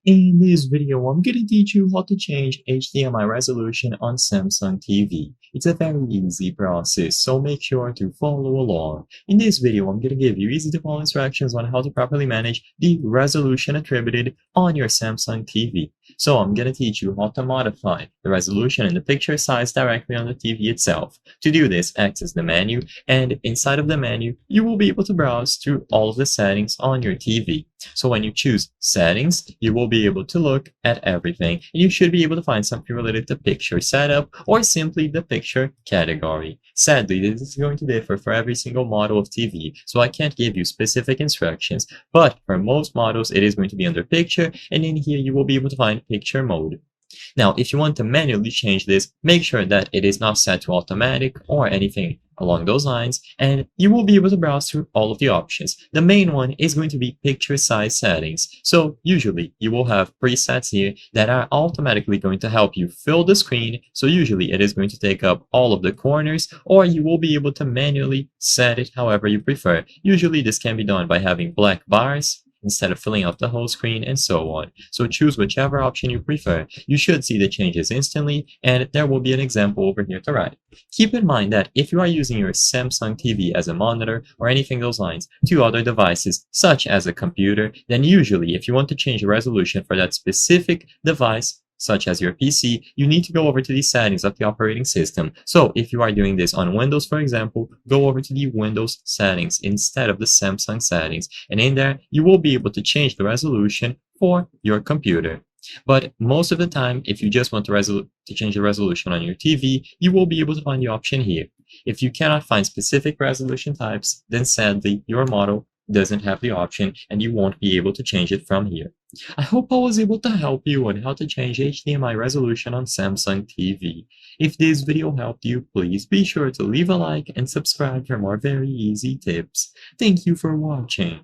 In this video, I'm going to teach you how to change HDMI resolution on Samsung TV. It's a very easy process, so make sure to follow along. In this video, I'm going to give you easy-to-follow instructions on how to properly manage the resolution attributed on your Samsung TV. So I'm going to teach you how to modify the resolution and the picture size directly on the TV itself. To do this, access the menu, and inside of the menu, you will be able to browse through all of the settings on your TV. So when you choose settings, you will be able to look at everything. You should be able to find something related to picture setup or simply the picture category. Sadly, this is going to differ for every single model of TV, so I can't give you specific instructions, but for most models, it is going to be under picture, and in here you will be able to find picture mode. Now, if you want to manually change this, make sure that it is not set to automatic or anything along those lines, and you will be able to browse through all of the options. The main one is going to be picture size settings. So usually you will have presets here that are automatically going to help you fill the screen. So usually it is going to take up all of the corners, or you will be able to manually set it however you prefer. Usually this can be done by having black bars instead of filling out the whole screen, and so on. So choose whichever option you prefer. You should see the changes instantly, and there will be an example over here to right. Keep in mind that if you are using your Samsung TV as a monitor or anything those lines to other devices, such as a computer, then usually if you want to change the resolution for that specific device, such as your PC, you need to go over to the settings of the operating system. So if you are doing this on Windows, for example, go over to the Windows settings instead of the Samsung settings. And in there, you will be able to change the resolution for your computer. But most of the time, if you just want to change the resolution on your TV, you will be able to find the option here. If you cannot find specific resolution types, then sadly, your model doesn't have the option and you won't be able to change it from here. I hope I was able to help you on how to change HDMI resolution on Samsung TV. If this video helped you, please be sure to leave a like and subscribe for more very easy tips. Thank you for watching.